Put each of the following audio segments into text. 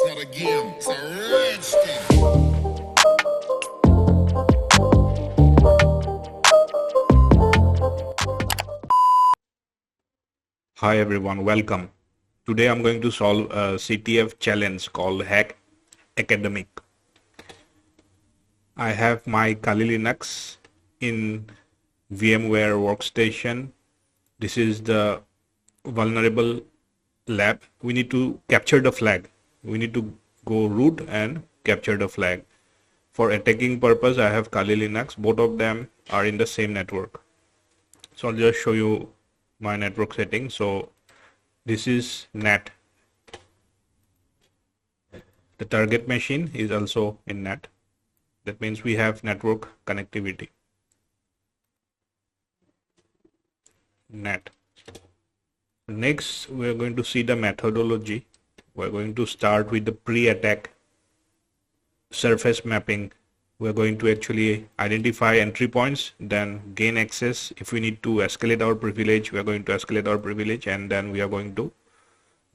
not a game, it's a rich thing. Hi everyone, welcome. Today I'm going to solve a CTF challenge called Hack Academic. I have my Kali Linux in VMware workstation. This is the vulnerable lab. We need to capture the flag. We need to go root and capture the flag. For attacking purpose, I have Kali Linux. Both of them are in the same network. So I'll just show you my network settings. So this is NAT. The target machine is also in NAT. That means we have network connectivity. NAT. Next, we are going to see the methodology. We're going to start with the pre-attack surface mapping. We're going to actually identify entry points, then gain access. If we need to escalate our privilege, we are going to escalate our privilege, and then we are going to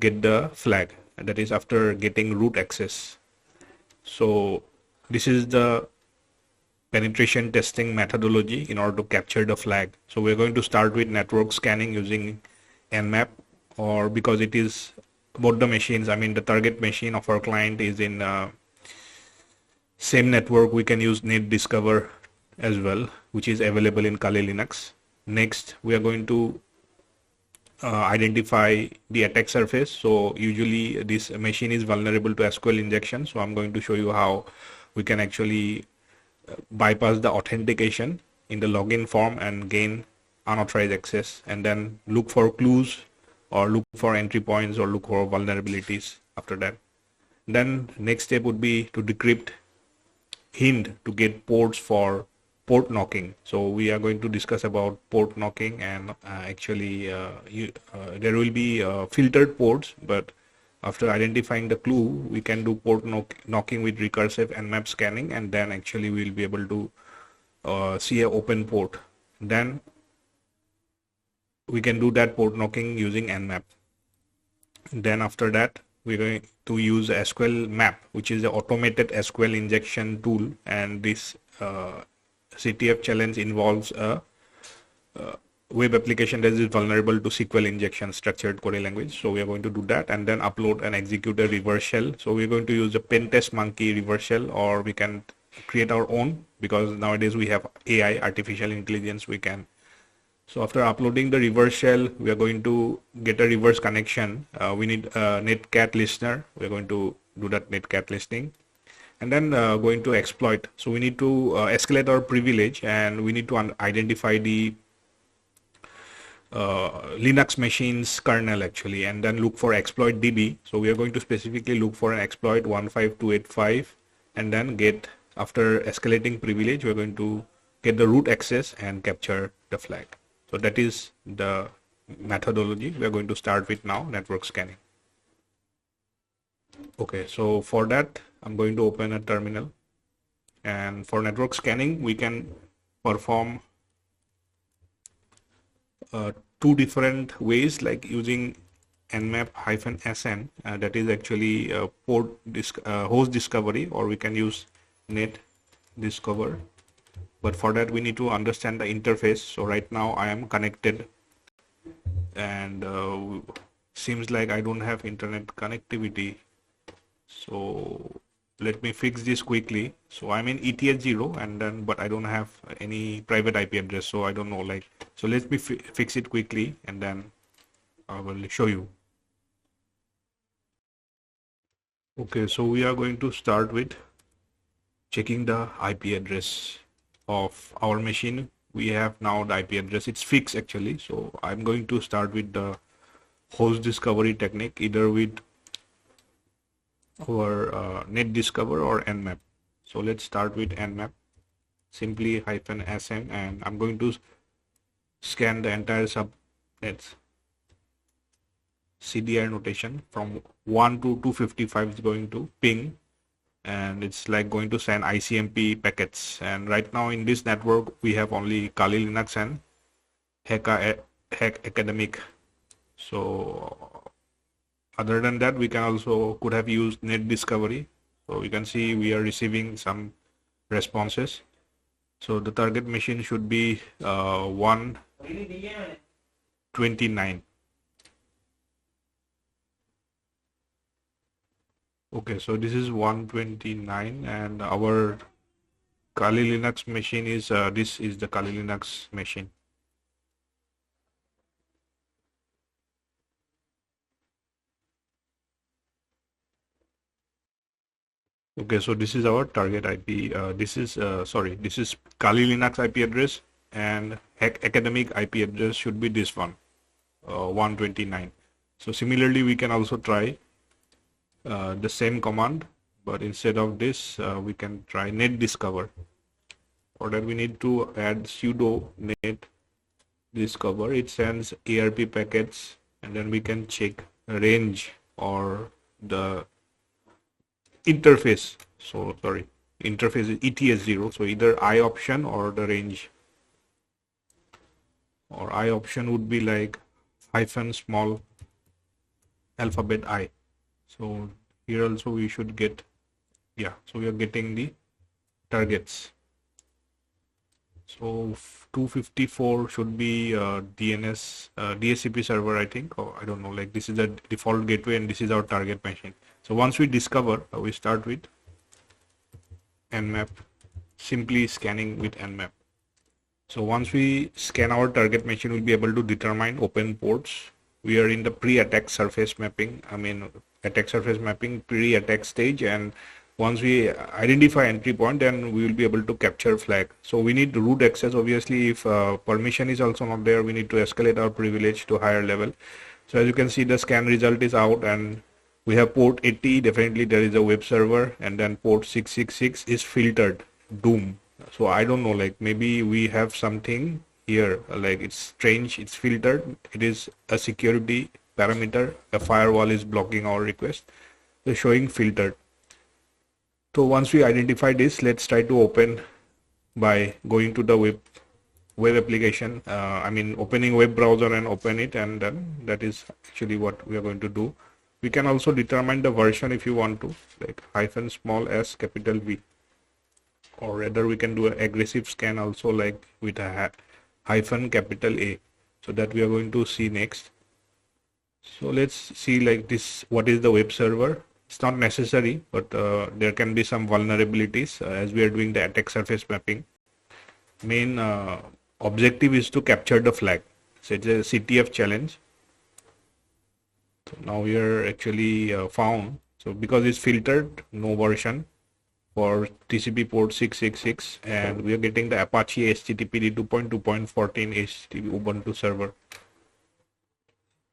get the flag. And that is after getting root access. So this is the penetration testing methodology in order to capture the flag. So we're going to start with network scanning using Nmap, or because it is both the machines, I mean the target machine of our client is in same network, we can use Netdiscover as well, which is available in Kali Linux. Next, we are going to identify the attack surface. So usually this machine is vulnerable to SQL injection. So I'm going to show you how we can actually bypass the authentication in the login form and gain unauthorized access, and then look for clues or look for entry points or look for vulnerabilities after that. Then next step would be to decrypt hint to get ports for port knocking. So we are going to discuss about port knocking, and there will be filtered ports, but after identifying the clue, we can do port knocking with recursive Nmap scanning, and then actually we'll be able to see an open port. Then we can do that port knocking using Nmap. Then after that, we're going to use Sqlmap, which is the automated SQL injection tool, and this CTF challenge involves a web application that is vulnerable to SQL injection, structured query language. So we are going to do that and then upload and execute a reverse shell. So we're going to use the pen test monkey reverse shell, or we can create our own, because nowadays we have AI, artificial intelligence, we can. So after uploading the reverse shell, we are going to get a reverse connection. We need a Netcat listener. We're going to do that Netcat listening, and then going to exploit. So we need to escalate our privilege, and we need to identify the Linux machine's kernel actually, and then look for exploit DB. So we are going to specifically look for an exploit 15285, and then get, after escalating privilege, we're going to get the root access and capture the flag. So that is the methodology we are going to start with now, network scanning. Okay, so for that, I'm going to open a terminal, and for network scanning, we can perform two different ways, like using Nmap-SN, that is actually host discovery, or we can use Netdiscover. But for that, we need to understand the interface. So right now I am connected, and seems like I don't have internet connectivity. So let me fix this quickly. So I'm in ETH0, and then, but I don't have any private IP address. So I don't know, like, so let me fix it quickly, and then I will show you. Okay, so we are going to start with checking the IP address of our machine. We have now the IP address, it's fixed actually. So I'm going to start with the host discovery technique, either with our Netdiscover or Nmap. So let's start with Nmap, simply -sn, and I'm going to scan the entire subnets. CDR notation from 1 to 255 is going to ping, and it's like going to send ICMP packets. And right now in this network, we have only Kali Linux and Hack Academic. So Other than that, we can also could have used Netdiscovery. So you can see we are receiving some responses. So the target machine should be 129. Okay, so this is 129, and our Kali Linux machine is this is the Kali Linux machine. Okay, so this is our target IP. This is this is Kali Linux IP address, and academic IP address should be this one, 129. So similarly, we can also try the same command, but instead of this, we can try Netdiscover. For that, we need to add sudo Netdiscover. It sends ARP packets, and then we can check range or the interface. So sorry, interface is ETS0. So either I option or the range. Or I option would be like -small alphabet I. So here also we should get, yeah, so we are getting the targets. So 254 should be DHCP server, I think, or I don't know, like this is the default gateway and this is our target machine. So once we discover, we start with Nmap, simply scanning with Nmap. So once we scan our target machine, we'll be able to determine open ports. We are in the pre-attack surface mapping, attack surface mapping pre-attack stage, and once we identify entry point, then we will be able to capture flag. So we need root access. Obviously, if permission is also not there, we need to escalate our privilege to higher level. So as you can see, the scan result is out, and we have port 80. Definitely there is a web server, and then port 666 is filtered, doom. So I don't know, like maybe we have something here, like it's strange, it's filtered. It is a security parameter. A firewall is blocking our request. So showing filtered. So once we identify this, let's try to open by going to the web application. Opening web browser and open it, and then that is actually what we are going to do. We can also determine the version if you want to, like -s V, or rather we can do an aggressive scan also, like with a -A. So that we are going to see next. So let's see like this, what is the web server. It's not necessary, but there can be some vulnerabilities as we are doing the attack surface mapping. Main objective is to capture the flag. So it's a CTF challenge. So now we are actually found. So because it's filtered, no version for TCP port 666, and we are getting the Apache HTTPD 2.2.14 HTTP Ubuntu server.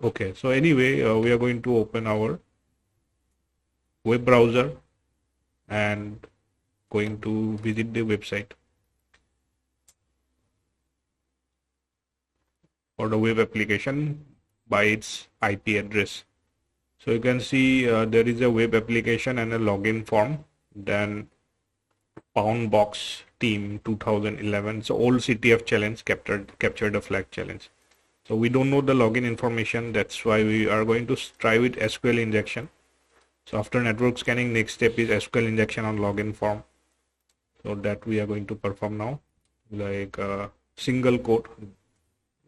Okay, so anyway, we are going to open our web browser and going to visit the website for the web application by its IP address. So you can see there is a web application and a login form, then box team 2011. So old CTF challenge captured the flag challenge. So we don't know the login information, that's why we are going to try with SQL injection. So after network scanning, next step is SQL injection on login form. So that we are going to perform now, like single quote,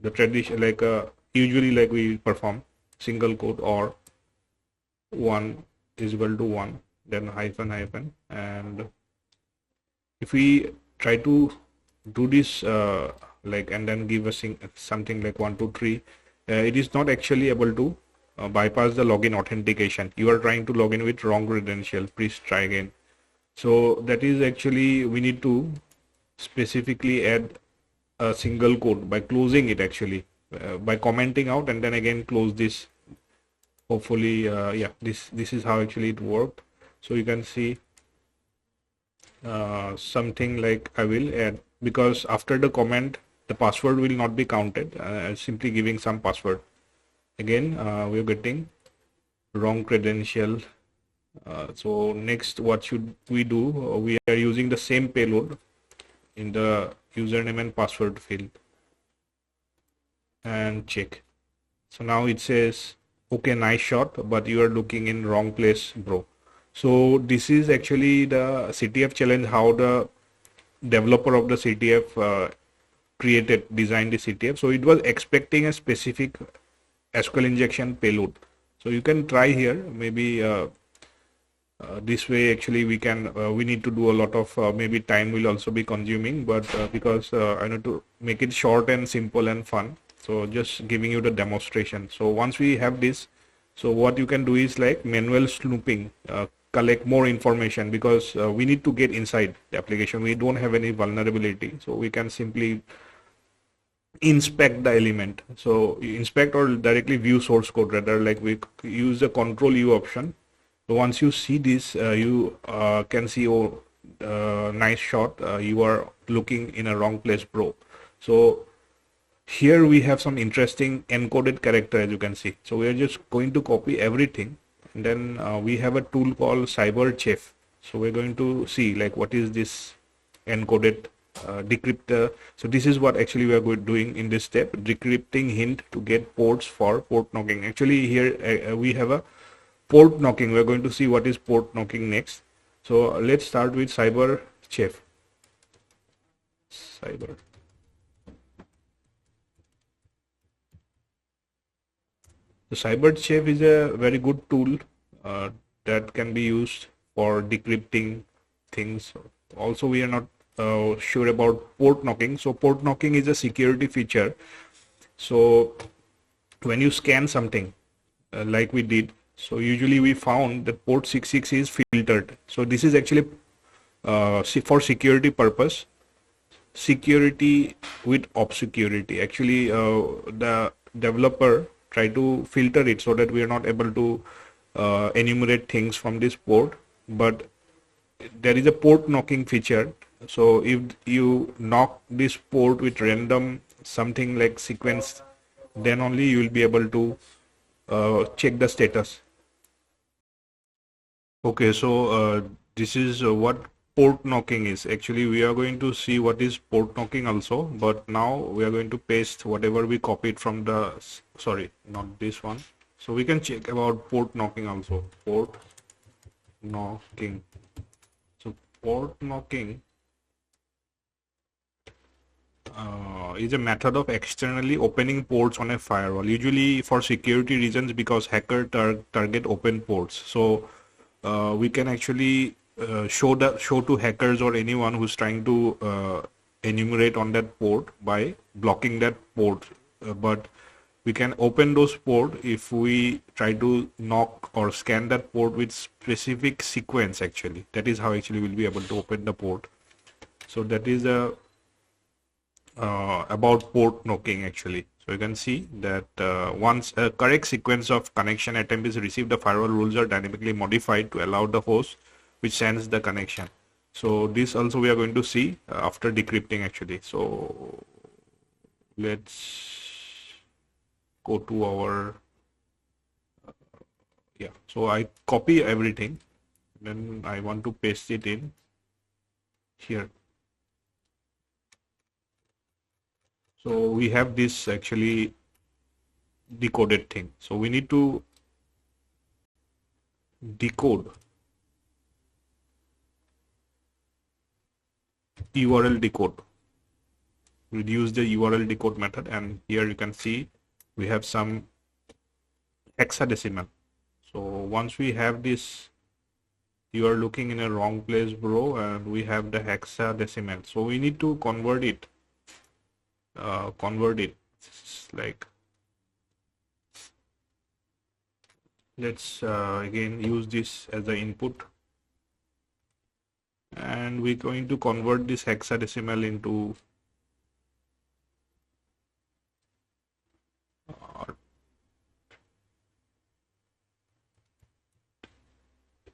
the tradition, like usually like we perform single quote or 1 is equal to 1, then hyphen, and if we try to do this and then give a something like 1 2 3, it is not actually able to bypass the login authentication. You are trying to log in with wrong credential, please try again. So that is actually, we need to specifically add a single quote by closing it, actually by commenting out and then again close this. Hopefully this is how actually it worked. So you can see something like I will add, because after the comment the password will not be counted, simply giving some password. Again we are getting wrong credential. So next, what should we do? We are using the same payload in the username and password field and check. So now it says Okay, nice shot, but you are looking in wrong place, bro. So this is actually the CTF challenge, how the developer of the CTF designed the CTF. So it was expecting a specific SQL injection payload. So you can try here, maybe this way actually we need to do a lot of, maybe time will also be consuming, but because I need to make it short and simple and fun. So just giving you the demonstration. So once we have this, so what you can do is like manual snooping, collect more information, because we need to get inside the application. We don't have any vulnerability, so we can simply inspect the element. So inspect or directly view source code, rather like we use the control U option. So once you see this, you can see, oh, nice shot, you are looking in a wrong place, bro. So here we have some interesting encoded character, as you can see. So we are just going to copy everything, and then we have a tool called CyberSecurity. So we're going to see like what is this encoded decrypt. So this is what actually we are doing in this step, decrypting hint to get ports for port knocking. Actually here we have a port knocking. We're going to see what is port knocking next. So let's start with CyberSecurity. Cyber. The CyberSecurity is a very good tool that can be used for decrypting things. Also, we are not sure about port knocking. So port knocking is a security feature. So when you scan something like we did, so usually we found that port 66 is filtered. So this is actually for security purpose, security with obscurity. Actually, the developer try to filter it so that we are not able to enumerate things from this port, but there is a port knocking feature. So if you knock this port with random something like sequence, then only you will be able to check the status. Okay, so this is what port knocking is. Actually, we are going to see what is port knocking also, but now we are going to paste whatever we copied from the, sorry, not this one. So we can check about port knocking also. Port knocking. So port knocking is a method of externally opening ports on a firewall, usually for security reasons, because hacker target open ports. So we can actually show to hackers or anyone who's trying to enumerate on that port by blocking that port. But we can open those port if we try to knock or scan that port with specific sequence. Actually, that is how actually we'll be able to open the port. So that is a about port knocking actually. So you can see that once a correct sequence of connection attempt is received, the firewall rules are dynamically modified to allow the host which sends the connection. So this also we are going to see after decrypting actually. So let's go to our yeah. So I copy everything, then I want to paste it in here. So we have this actually decoded thing. So we need to decode URL decode. We'll use the URL decode method, and here you can see we have some hexadecimal. So once we have this, you are looking in a wrong place, bro, and we have the hexadecimal. So we need to convert it. Like, let's again use this as the input, and we're going to convert this hexadecimal into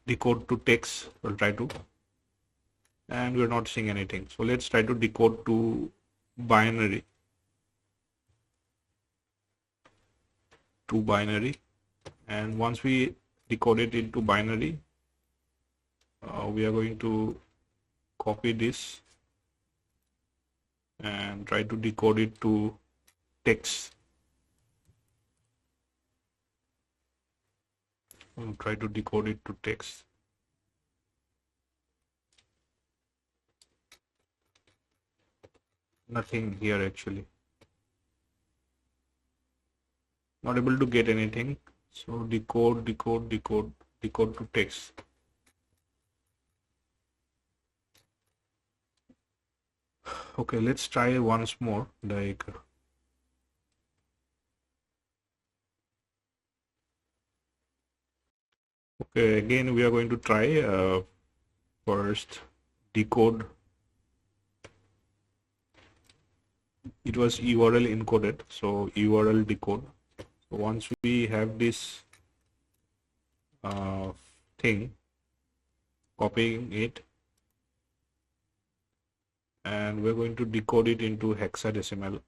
decode to text. We'll try to, and we're not seeing anything. So let's try to decode to binary. And once we decode it into binary, we are going to copy this and try to decode it to text. I'll try to decode it to text. Nothing here actually. Not able to get anything. So decode to text. Okay, let's try once more. Like okay, again we are going to try first decode. It was URL encoded, so URL decode. So once we have this thing, copying it, and we're going to decode it into hexadecimal.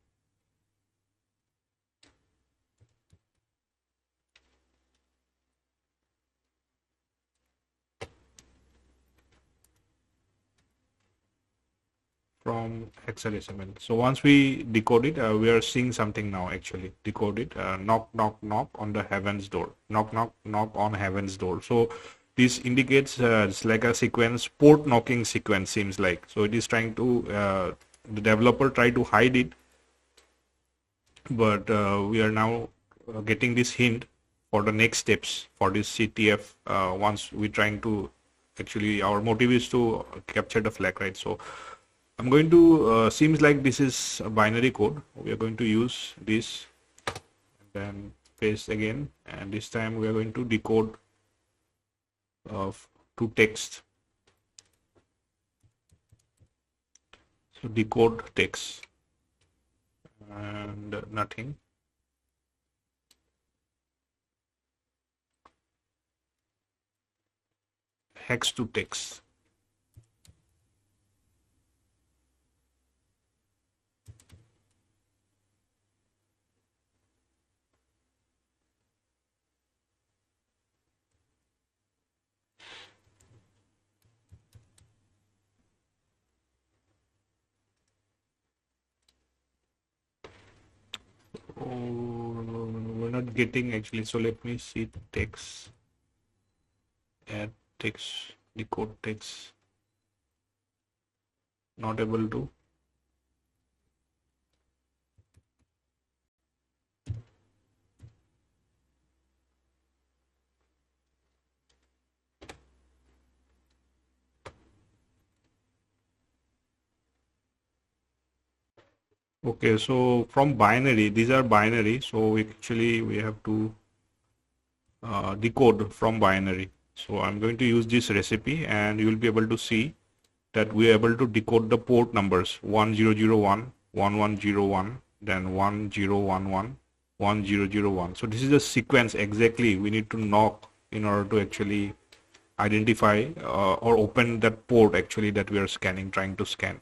From hexadecimal. So once we decode it, we are seeing something now actually. Decode it, knock, knock, knock on the heaven's door. Knock, knock, knock on heaven's door. So this indicates it's like a sequence, port knocking sequence seems like. So it is trying to, the developer try to hide it, but we are now getting this hint for the next steps for this CTF. Once we're trying to, actually our motive is to capture the flag, right? So I'm going to, seems like this is a binary code. We are going to use this and then paste again. And this time we are going to decode to text. So decode text and nothing. Hex to text. Oh, we're not getting actually. So let me see text. Add text, decode text. Not able to. Okay, so from binary, these are binary. So actually we have to decode from binary. So I'm going to use this recipe and you will be able to see that we are able to decode the port numbers 1001, 1101, then 1011, 1001. So this is the sequence exactly we need to knock in order to actually identify or open that port actually that we are scanning, trying to scan.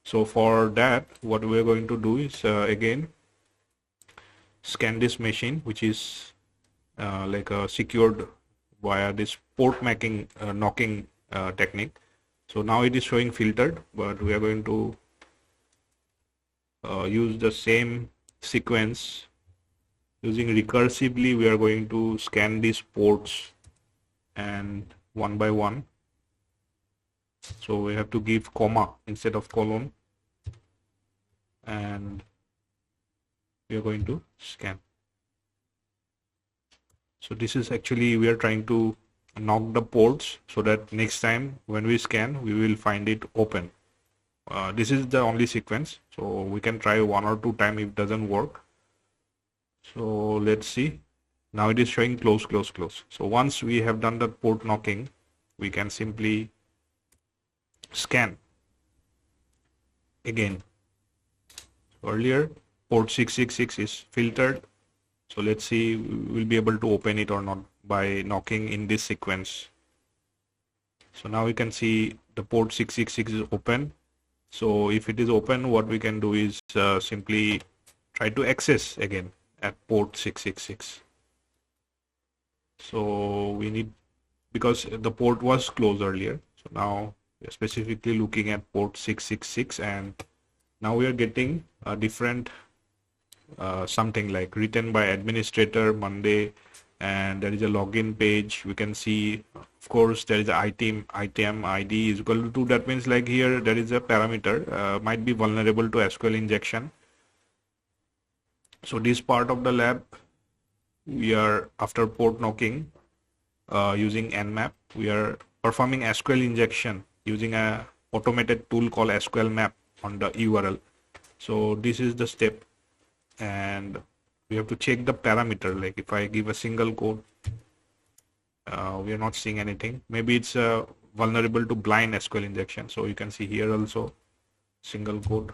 So for that, what we're going to do is again scan this machine, which is like secured via this port knocking technique. So now it is showing filtered, but we are going to use the same sequence using recursively. We are going to scan these ports and one by one. So we have to give comma instead of colon, and we are going to scan. So this is actually, we are trying to knock the ports so that next time when we scan, we will find it open. This is the only sequence. So we can try 1 or 2 times if it doesn't work. So let's see. Now it is showing close, close, close. So once we have done the port knocking, we can simply scan again. Earlier port 666 is filtered, so let's see we'll be able to open it or not by knocking in this sequence. So now we can see the port 666 is open. So if it is open, what we can do is simply try to access again at port 666. So we need, because the port was closed earlier, so now we are specifically looking at port 666, and now we are getting a different something like written by administrator Monday and there is a login page. We can see, of course, there is a item ID is equal to 2. That means like here there is a parameter might be vulnerable to SQL injection. So this part of the lab, we are after port knocking using Nmap, we are performing SQL injection using a automated tool called Sqlmap on the URL. So this is the step, and we have to check the parameter. Like if I give a single quote, we are not seeing anything. Maybe it's vulnerable to blind SQL injection. So you can see here also single quote,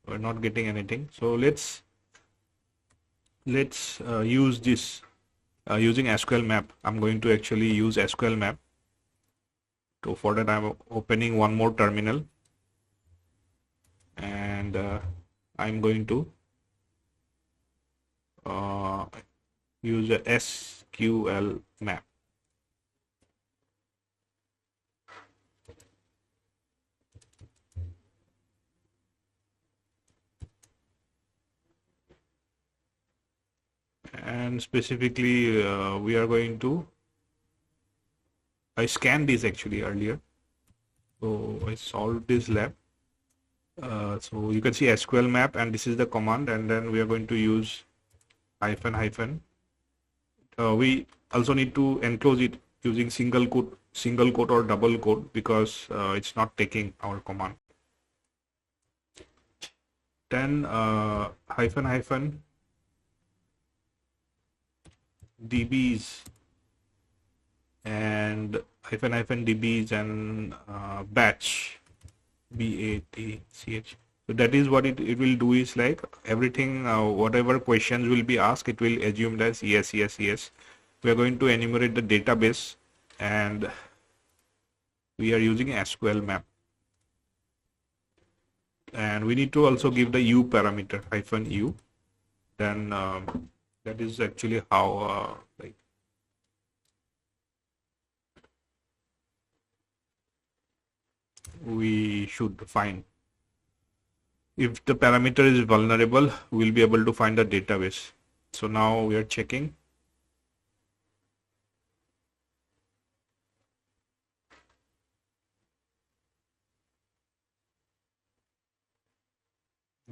we're not getting anything. So let's use this using Sqlmap. I'm going to actually use Sqlmap. So for that I'm opening one more terminal, and I'm going to use a Sqlmap. And specifically we are going to, I scanned this actually earlier, so I solved this lab. So you can see Sqlmap, and this is the command, and then we are going to use --. We also need to enclose it using single quote or double quote, because it's not taking our command. Then --, dbs and -dbs and batch, batch. So that is what it will do, is like everything, whatever questions will be asked, it will assume as yes, yes, yes. We are going to enumerate the database, and we are using Sqlmap, and we need to also give the u parameter, -u. Then that is actually how like we should find. If the parameter is vulnerable, we'll be able to find the database. So now we are checking.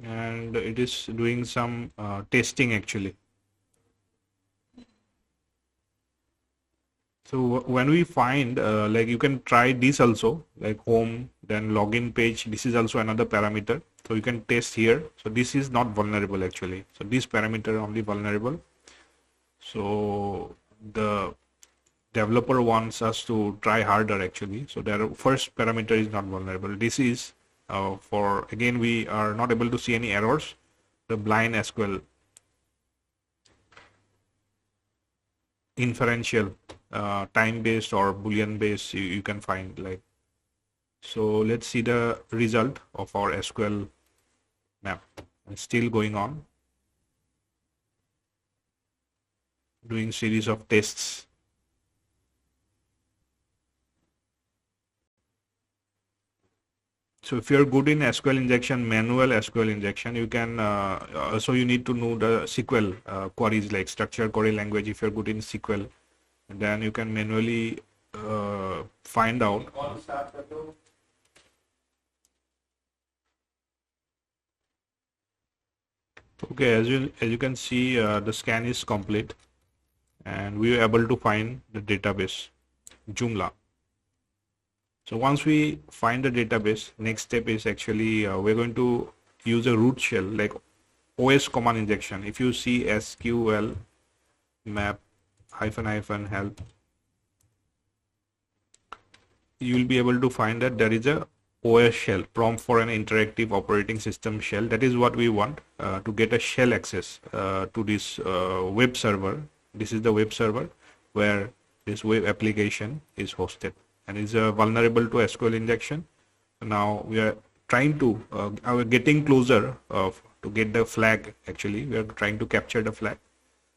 And it is doing some testing actually. So when we find, like you can try this also, like home, then login page, this is also another parameter. So you can test here. So this is not vulnerable actually. So this parameter only vulnerable. So the developer wants us to try harder actually. So their first parameter is not vulnerable. This is for, again, we are not able to see any errors. The blind SQL inferential time-based or Boolean-based you can find, like. So let's see the result of our SQL map. It's still going on, doing series of tests. So if you're good in SQL injection, manual SQL injection, you can also, you need to know the SQL queries, like structured query language. If you're good in SQL, then you can manually find out. Okay, as you can see, the scan is complete, and we are able to find the database Joomla. So once we find the database, next step is actually we're going to use a root shell, like OS command injection. If you see SQLmap --help, you will be able to find that there is a OS shell, prompt for an interactive operating system shell. That is what we want to get a shell access to this web server. This is the web server where this web application is hosted, and is vulnerable to SQL injection. Now we are trying to are getting closer to get the flag. Actually, we are trying to capture the flag.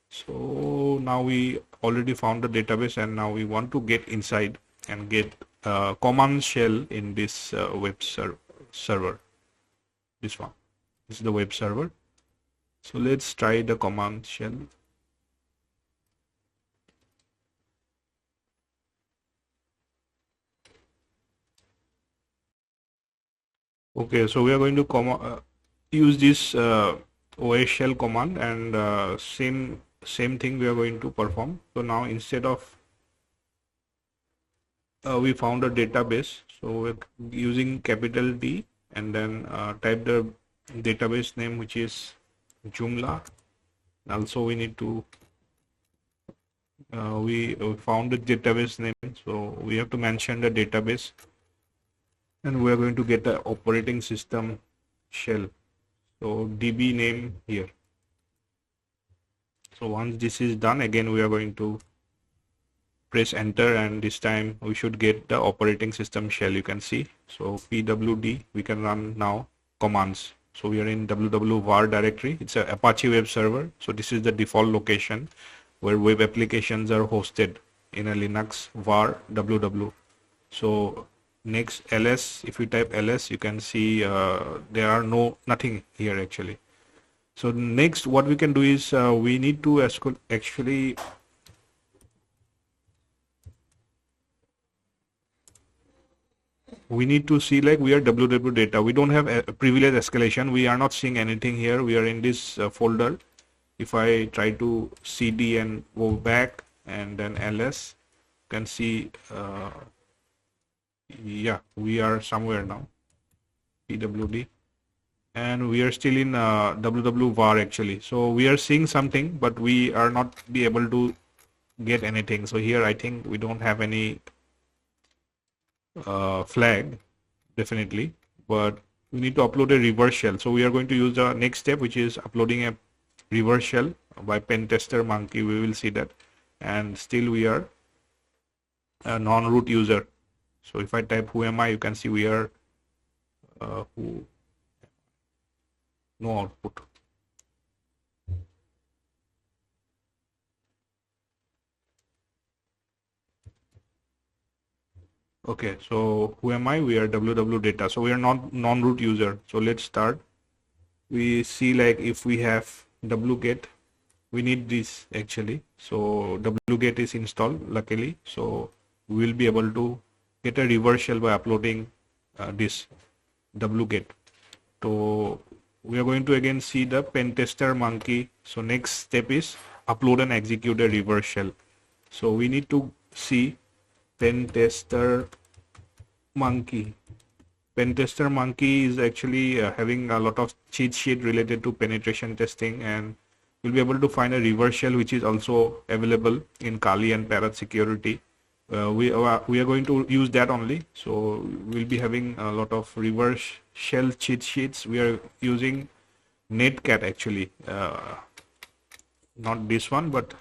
So now we already found the database, and now we want to get inside and get command shell in this web server. This one, this is the web server. So let's try the command shell. Okay, so we are going to use this OS shell command, and same thing we are going to perform. So now instead of we found a database, so we're using capital D, and then type the database name, which is Joomla. Also we need to we found the database name, so we have to mention the database, and we are going to get the operating system shell, so DB name here. So once this is done, again we are going to press enter, and this time we should get the operating system shell. You can see, so pwd, we can run now commands. So we are in www.var directory. It's a Apache web server, so this is the default location where web applications are hosted in a Linux var www. So next ls, if you type ls, you can see there are nothing here actually. So next what we can do is we need to actually we need to see, like, we are www data. We don't have a privilege escalation. We are not seeing anything here. We are in this folder. If I try to cd and go back and then ls, you can see yeah, we are somewhere now, pwd, and we are still in www var actually. So we are seeing something, but we are not be able to get anything. So here I think we don't have any flag definitely, but we need to upload a reverse shell. So we are going to use the next step, which is uploading a reverse shell by pen tester monkey. We will see that, and still we are a non-root user. So if I type who am I, you can see we are who, no output. Okay, so who am I? We are www data. So we are not non-root user. So let's start. We see, like, if we have wget, we need this actually. So wget is installed luckily. So we will be able to get a reverse shell by uploading this wget. So we are going to again see the pen tester monkey. So next step is upload and execute a reverse shell. So we need to see pen tester monkey. Pen tester monkey is actually having a lot of cheat sheet related to penetration testing, and you'll be able to find a reverse shell which is also available in Kali and Parrot security. We are going to use that only. So we'll be having a lot of reverse shell cheat sheets. We are using Netcat actually, not this one, but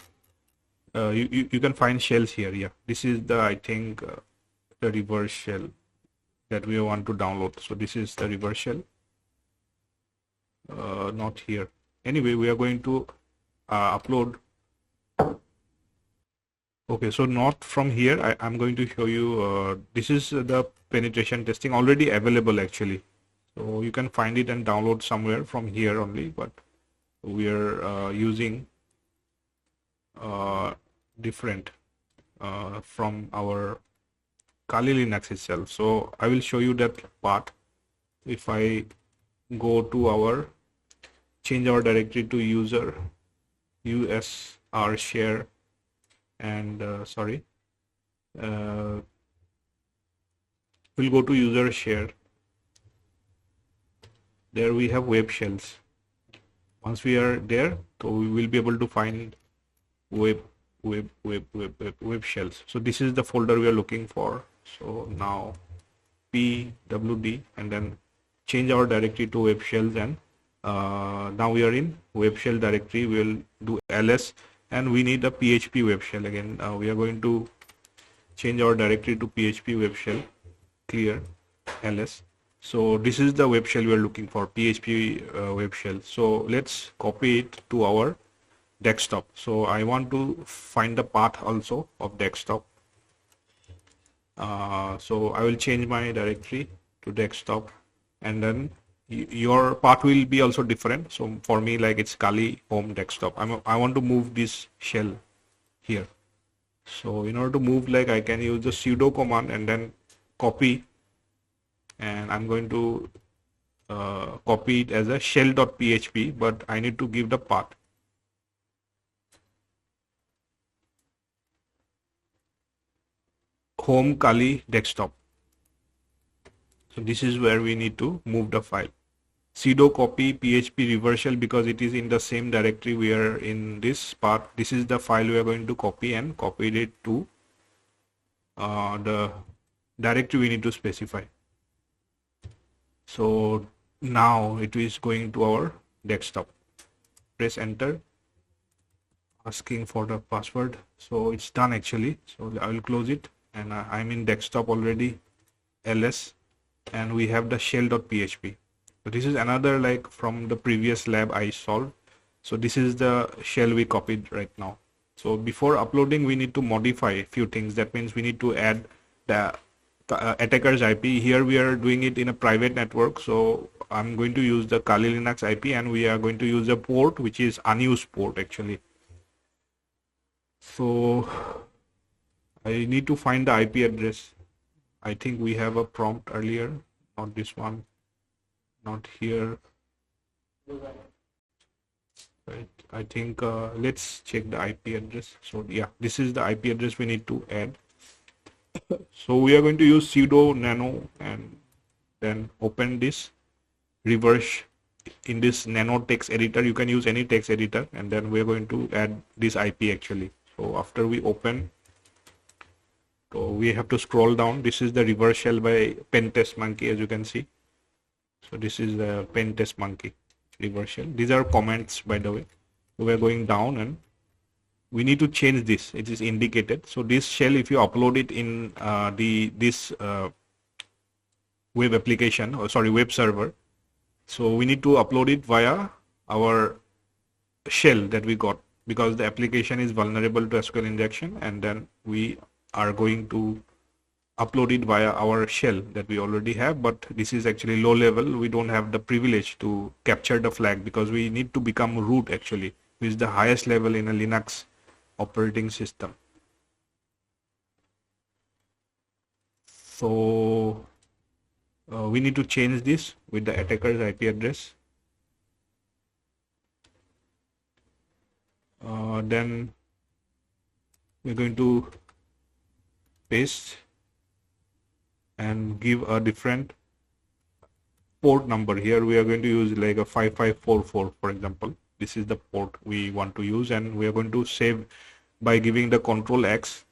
you can find shells here. Yeah, this is the, I think, the reverse shell that we want to download. So this is the reverse shell, not here. Anyway, we are going to upload. Okay, so not from here. I'm going to show you, this is the penetration testing already available actually. So you can find it and download somewhere from here only, but we are using different from our Kali Linux itself. So I will show you that part. If I go to our change our directory to user usr share, and we'll go to user share. There we have web shells. Once we are there, so we will be able to find web shells. So this is the folder we are looking for. So now pwd and then change our directory to web shells, and now we are in web shell directory. We will do ls, and we need a php web shell again. We are going to change our directory to php web shell, clear ls. So this is the web shell we are looking for, php web shell. So let's copy it to our desktop. So I want to find the path also of desktop. So I will change my directory to desktop, and then your path will be also different. So for me, like, it's Kali home desktop. I want to move this shell here. So in order to move, like, I can use the sudo command and then copy, and I'm going to copy it as a shell.php, but I need to give the path. Home Kali desktop. So this is where we need to move the file. Sudo copy php reversal, because it is in the same directory we are in this path. This is the file we are going to copy, and copied it to the directory we need to specify. So now it is going to our desktop. Press enter, asking for the password. So it's done actually. So I will close it, and I'm in desktop already, ls, and we have the shell.php. So this is another, like, from the previous lab I solved. So this is the shell we copied right now. So before uploading, we need to modify a few things. That means we need to add the attacker's IP. Here we are doing it in a private network. So I'm going to use the Kali Linux IP, and we are going to use a port which is unused port actually. So I need to find the IP address. I think we have a prompt earlier, not this one, not here. Right. I think let's check the IP address. So yeah, this is the IP address we need to add. So we are going to use sudo nano, and then open this reverse in this nano text editor. You can use any text editor, and then we're going to add this IP actually. So after we open, so we have to scroll down. This is the reverse shell by Pentest Monkey, as you can see. So this is the Pentest Monkey reverse shell. These are comments, by the way. So we're going down, and we need to change this. It is indicated. So this shell, if you upload it in this web application, or sorry, web server, so we need to upload it via our shell that we got, because the application is vulnerable to SQL injection, and then we are going to upload it via our shell that we already have. But this is actually low level. We don't have the privilege to capture the flag, because we need to become root actually, which is the highest level in a Linux operating system. So we need to change this with the attacker's IP address. Then we're going to paste and give a different port number. Here we are going to use like a 5544, for example. This is the port we want to use, and we are going to save by giving the Control X,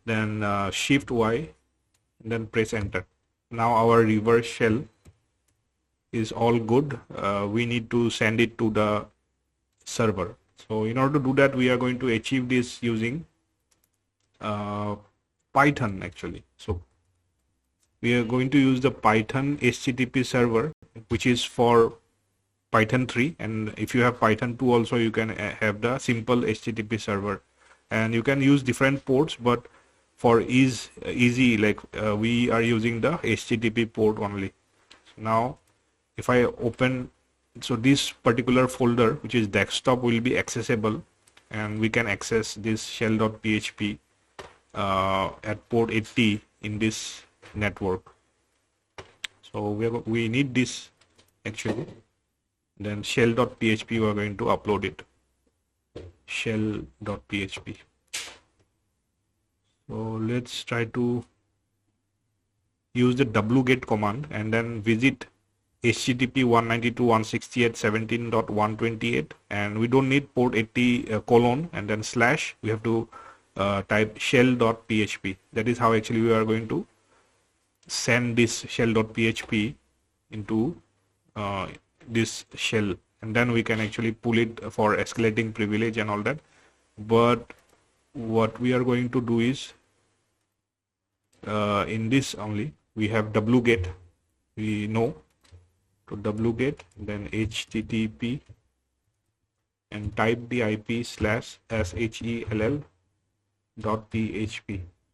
then Shift Y, and then press enter. Now our reverse shell is all good. We need to send it to the server. So in order to do that, we are going to achieve this using Python actually. So we are going to use the Python HTTP server, which is for Python 3, and if you have Python 2 also, you can have the simple HTTP server, and you can use different ports, but for easy, like we are using the HTTP port only. So now if I open, so this particular folder, which is desktop, will be accessible, and we can access this shell.php at port 80 in this network. So we need this actually. Then shell.php, we are going to upload it. Shell.php. So let's try to use the wget command, and then visit http 192.168.17.128, and we don't need port 80 colon and then slash. We have to type shell.php. That is how actually we are going to send this shell.php into this shell, and then we can actually pull it for escalating privilege and all that. But what we are going to do is in this only, we have wget, we know to wget, then http, and type the IP /shell.php.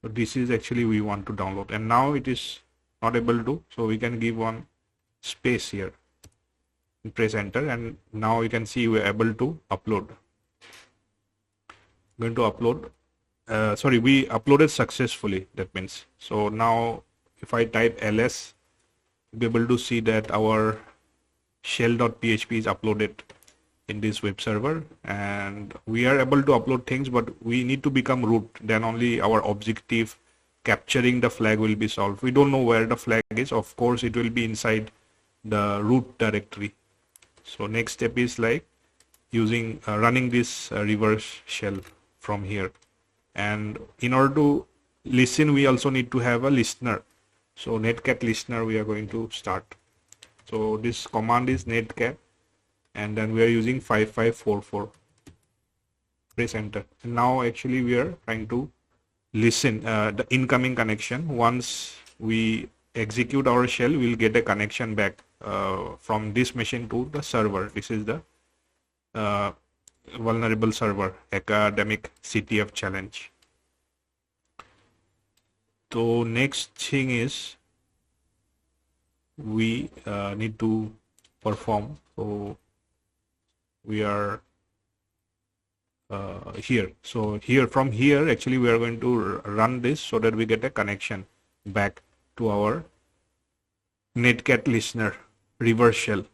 So this is actually we want to download, and now it is not able to, so we can give one space here, press enter, and now you can see we are able to upload. Going to upload, sorry, we uploaded successfully, that means. So now if I type ls, you'll be able to see that our shell.php is uploaded in this web server, and we are able to upload things, but we need to become root. Then only our objective capturing the flag will be solved. We don't know where the flag is. Of course, it will be inside the root directory. So next step is like using running this reverse shell from here. And in order to listen, we also need to have a listener. So netcat listener we are going to start. So this command is netcat, and then we are using 5544. Press enter. And now actually we are trying to listen the incoming connection. Once we execute our shell, we'll get a connection back from this machine to the server. This is the vulnerable server, Hackademic CTF challenge. So next thing is we need to perform. So we are here. So here, from here actually we are going to run this so that we get a connection back to our netcat listener reverse shell.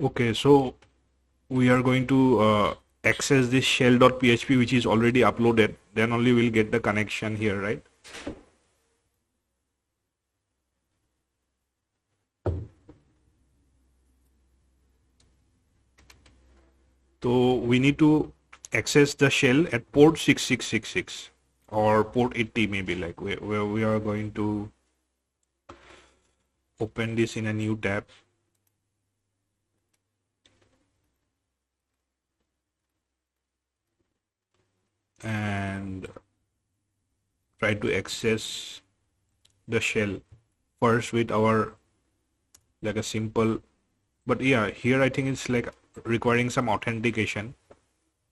Okay, so we are going to access this shell.php which is already uploaded. Then only we'll get the connection here, right? So we need to access the shell at port 6666 or port 80 maybe, like where we are going to open this in a new tab. And try to access the shell first with our like a simple, but yeah, here I think it's like requiring some authentication.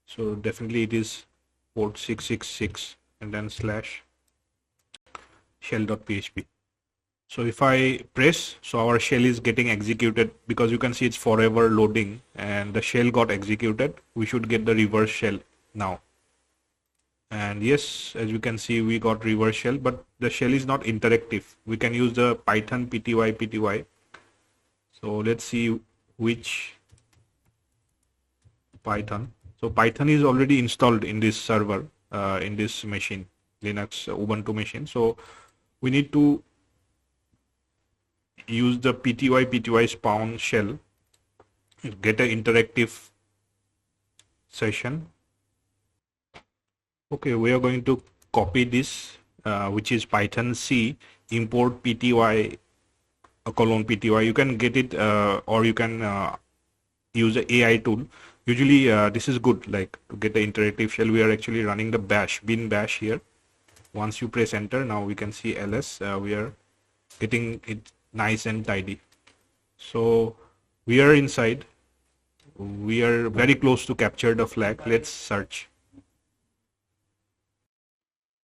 So definitely it is port 666 and then slash shell.php. So if I press, so our shell is getting executed, because you can see it's forever loading and the shell got executed. We should get the reverse shell now. And yes, as you can see, we got reverse shell, but the shell is not interactive. We can use the Python pty. So let's see which Python. So Python is already installed in this server, in this machine, Linux Ubuntu machine. So we need to use the pty spawn shell, get an interactive session. Okay, we are going to copy this, which is Python C, import pty :pty. You can get it, or you can use the AI tool. Usually this is good, like to get the interactive shell. We are actually running the bash, bin bash here. Once you press enter, now we can see ls. We are getting it nice and tidy. So we are inside. We are very close to capture the flag. Let's search.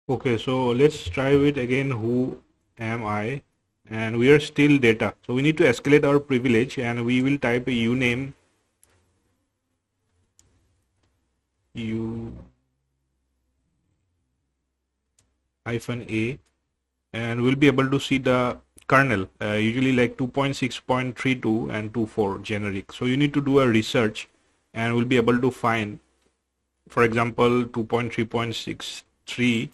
Okay, so let's try it again. Who am I? And we are still data. So we need to escalate our privilege, and we will type a uname u-a, and we'll be able to see the kernel, usually like 2.6.32 and 2.4 generic. So you need to do a research and we'll be able to find, for example, 2.3.63.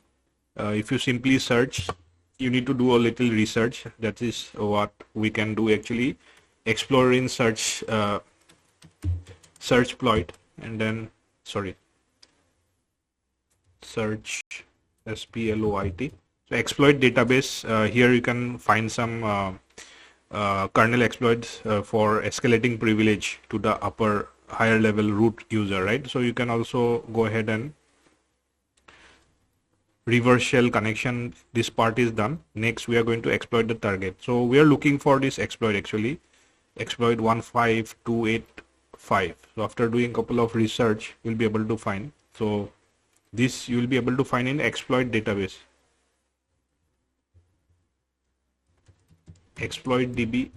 If you simply search, you need to do a little research. That is what we can do actually. Explore in search, search exploit, and then search SPLOIT. So exploit database. Here you can find some kernel exploits for escalating privilege to the higher level root user, right? So you can also go ahead and reverse shell connection. This part is done. Next we are going to exploit the target. So we are looking for this exploit actually, exploit 15285. So after doing a couple of research, you'll be able to find. So this you will be able to find in exploit database, exploit db.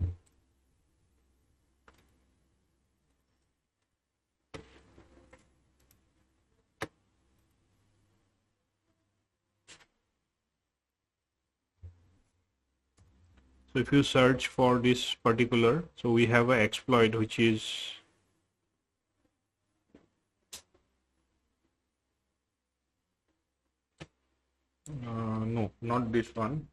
So if you search for this particular, so we have an exploit which is no, not this one.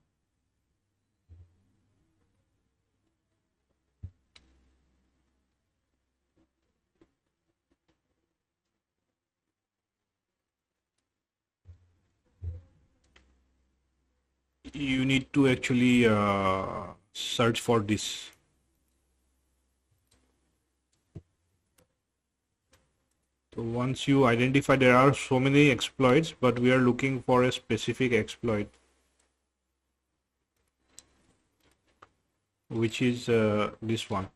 You need to actually search for this. So once you identify, there are so many exploits, but we are looking for a specific exploit, which is this one.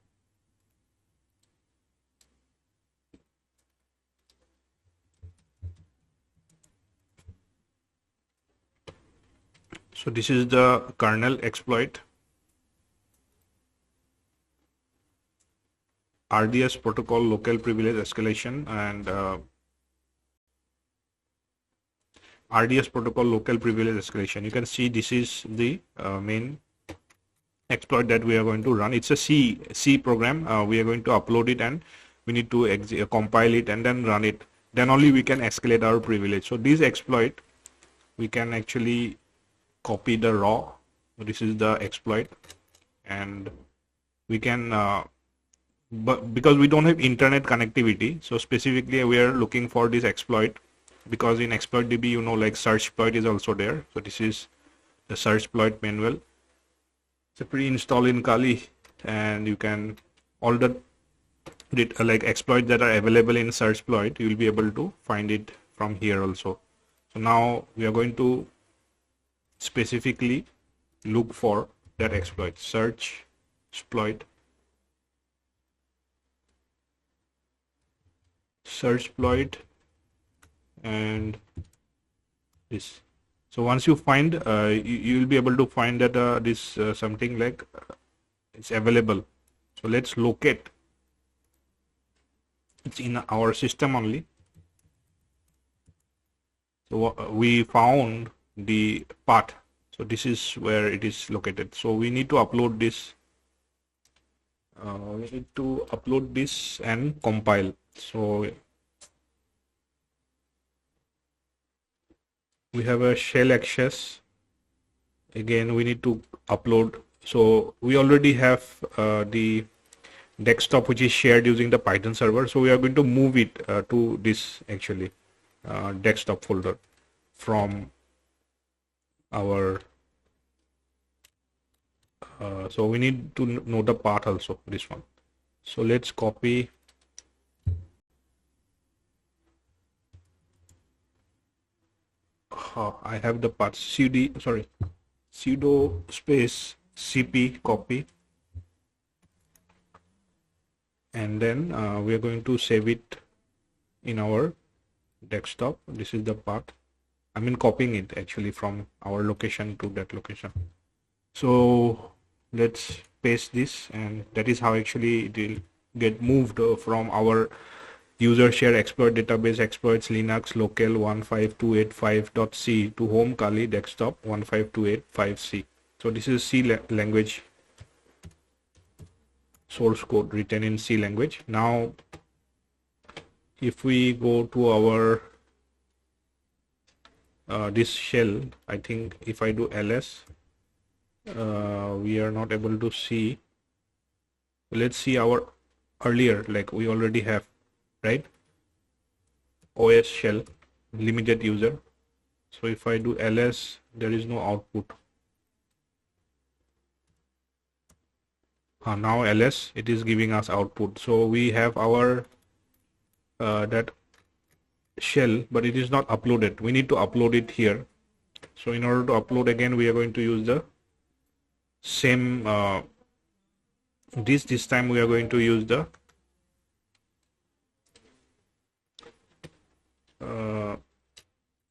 So this is the kernel exploit. RDS protocol local privilege escalation and RDS protocol local privilege escalation. You can see this is the main exploit that we are going to run. It's a C program. We are going to upload it and we need to compile it and then run it. Then only we can escalate our privilege. So this exploit, we can actually copy the raw. This is the exploit, and we can but because we don't have internet connectivity, so specifically we are looking for this exploit, because in exploit DB, you know, like search exploit is also there. So this is the search exploit manual. It's a pre-install in Kali, and you can all the like exploits that are available in search exploit, you will be able to find it from here also. So now we are going to specifically look for that exploit, search exploit, and this. So once you find, you will be able to find that this something like it's available. So let's locate. It's in our system only. So we found the path. So this is where it is located. So we need to upload this. We need to upload this and compile. So we have a shell access. Again, we need to upload. So we already have the desktop which is shared using the Python server. So we are going to move it to this actually desktop folder from our so we need to know the path also, this one. So let's copy I have the path sudo space cp copy, and then we are going to save it in our desktop. This is the path. I mean copying it actually from our location to that location. So let's paste this, and that is how actually it will get moved from our user share exploit database exploits linux local 15285.c to home Kali desktop 15285c. So this is C language source code written in C language. Now if we go to our this shell, I think if I do ls, we are not able to see. Let's see our earlier, like we already have, right? OS shell limited user. So if I do ls, there is no output. Now ls, it is giving us output. So we have our that shell, but it is not uploaded. We need to upload it here. So in order to upload, again we are going to use the same this time we are going to use the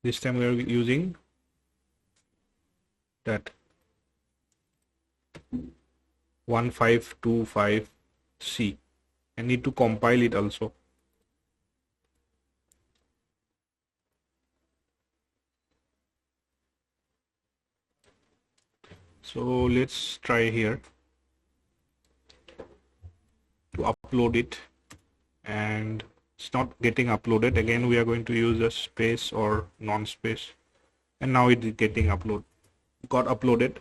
this time we are using that 1525C, and need to compile it also. So let's try here to upload it, and it's not getting uploaded. Again, we are going to use a space or non-space, and now it is getting got uploaded.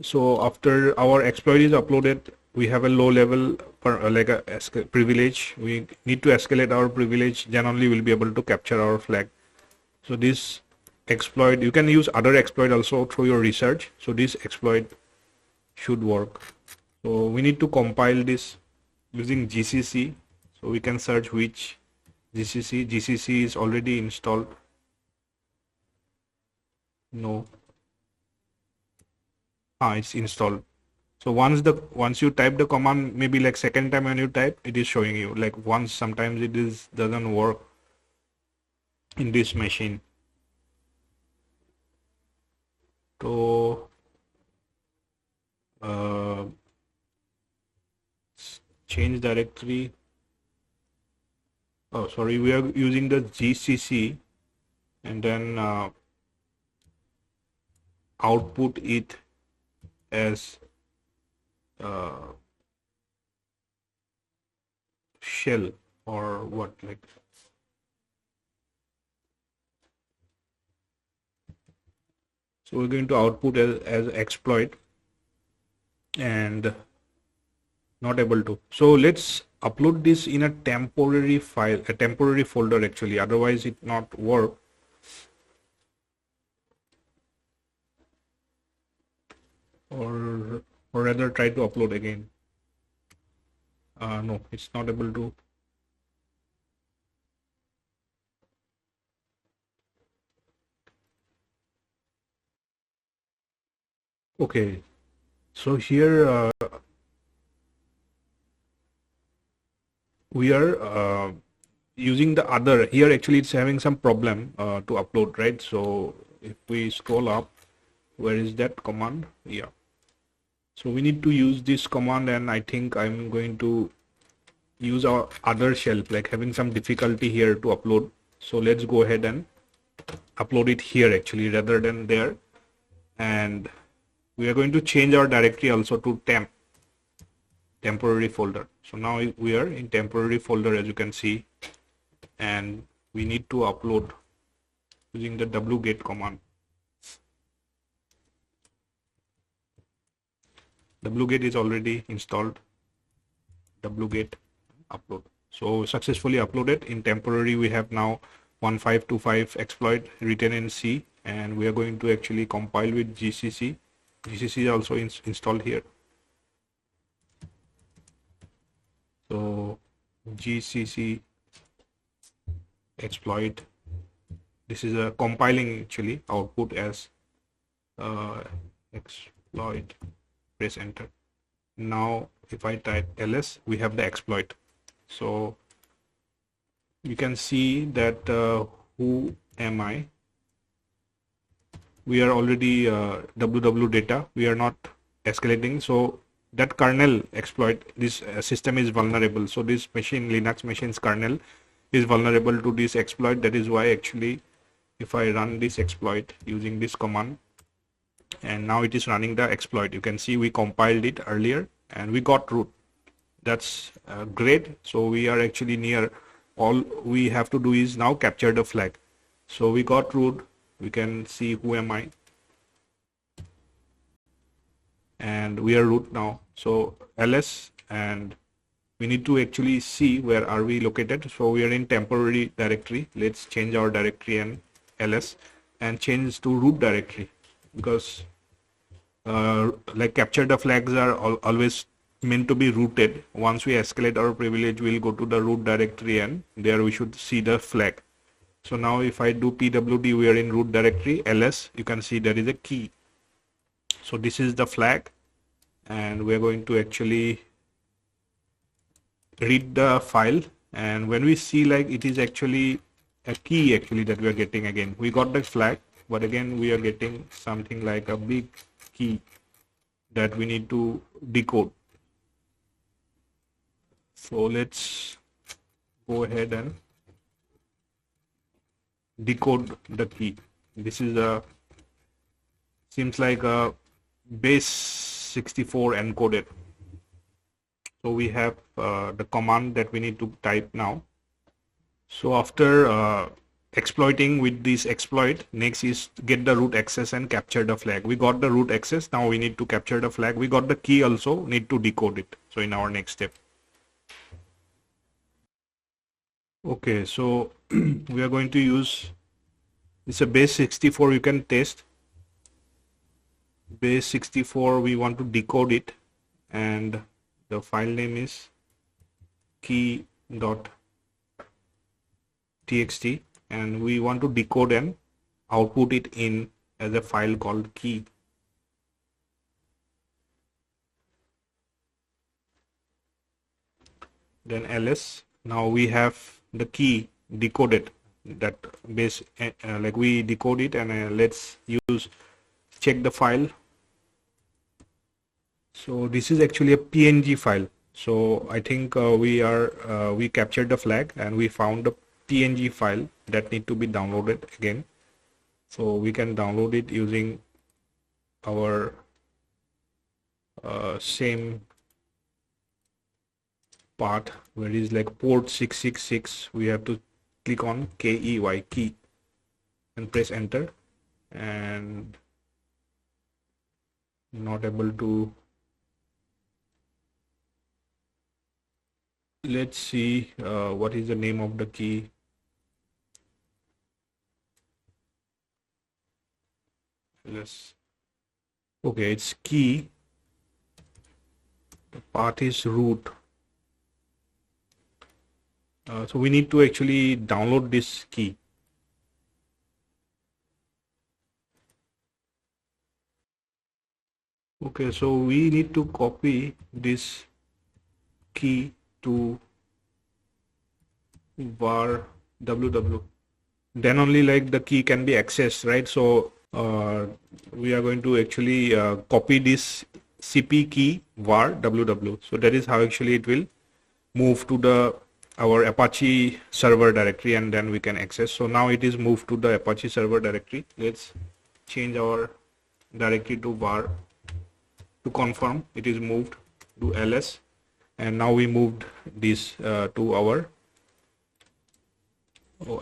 So after our exploit is uploaded, we have a low level like a privilege. We need to escalate our privilege, then only we'll be able to capture our flag. So this exploit, you can use other exploit also through your research. So this exploit should work. So we need to compile this using GCC. So we can search which GCC. GCC is already installed. No. It's installed. So once you type the command, maybe like second time when you type, it is showing you. Like once sometimes it doesn't work in this machine. So change directory. Oh, sorry, we are using the GCC, and then output it as shell or what, like. So we're going to output as exploit, and not able to. So let's upload this in a temporary file, a temporary folder actually, otherwise it not work. Or rather try to upload again. No, it's not able to. Okay, so here we are using the other. Here actually it's having some problem to upload, right? So if we scroll up, where is that command? Yeah. So we need to use this command, and I think I'm going to use our other shell, like having some difficulty here to upload. So let's go ahead and upload it here actually rather than there. And we are going to change our directory also to temporary folder. So now we are in temporary folder, as you can see, and we need to upload using the wget command. Wget is already installed. Wget upload. So successfully uploaded. In temporary, we have now 1525 exploit written in C, and we are going to actually compile with GCC. GCC is also installed here. So GCC exploit. This is a compiling actually output as exploit. Press enter. Now if I type ls, we have the exploit. So you can see that who am I? We are already www data. We are not escalating. So that kernel exploit, this system is vulnerable. So this machine, Linux machine's kernel is vulnerable to this exploit. That is why actually if I run this exploit using this command, and now it is running the exploit, you can see we compiled it earlier and we got root. That's great. So we are actually near. All we have to do is now capture the flag. So we got root. We can see who am I, and we are root now. So ls, and we need to actually see where are we located. So we are in temporary directory. Let's change our directory and ls and change to root directory, because like capture the flags are always meant to be rooted. Once we escalate our privilege, we'll go to the root directory, and there we should see the flag. So now if I do pwd, we are in root directory. Ls, you can see there is a key. So this is the flag, and we're going to actually read the file. And when we see, like, it is actually a key actually that we are getting. Again, we got the flag, but again we are getting something like a big key that we need to decode. So let's go ahead and decode the key. This is a, seems like a base 64 encoded. So we have the command that we need to type now. So after exploiting with this exploit, next is get the root access and capture the flag. We got the root access, now we need to capture the flag. We got the key also, need to decode it. So in our next step. Okay, so we are going to use, it's a base 64, you can test. Base 64, we want to decode it, and the file name is key.txt, and we want to decode and output it in as a file called key. Then ls. Now we have the key decoded, that base like we decode it, and let's use check the file. So this is actually a PNG file. So I think we captured the flag and we found the PNG file that need to be downloaded again. So we can download it using our same part where it is like port 666. We have to click on KEY, key, and press enter, and not able to. Let's see what is the name of the key. Yes. Okay, it's key. The path is root. So we need to actually download this key. Okay, so we need to copy this key to var ww. Then only like the key can be accessed, right? So we are going to actually copy this cp key var ww. So that is how actually it will move to our Apache server directory, and then we can access. So now it is moved to the Apache server directory. Let's change our directory to var to confirm it is moved to ls, and now we moved this to our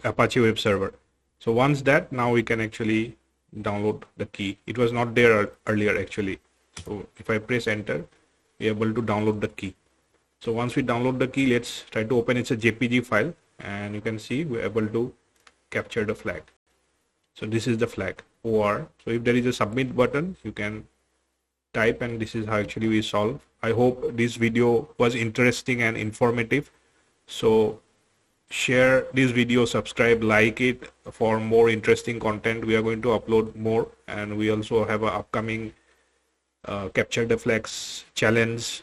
Apache web server. So once that, now we can actually download the key. It was not there earlier actually. So if I press enter, we are able to download the key. So once we download the key, let's try to open. It's a JPG file, and you can see we're able to capture the flag. So this is the flag OR. So if there is a submit button, you can type, and this is how actually we solve. I hope this video was interesting and informative. So share this video, subscribe, like it for more interesting content. We are going to upload more, and we also have an upcoming capture the flags challenge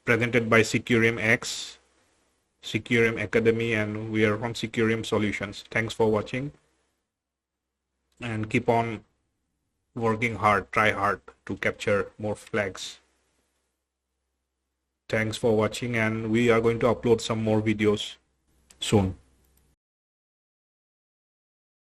presented by Sqlmap X, Sqlmap Academy, and we are from Sqlmap Solutions. Thanks for watching, and keep on working hard, try hard to capture more flags. Thanks for watching, and we are going to upload some more videos soon.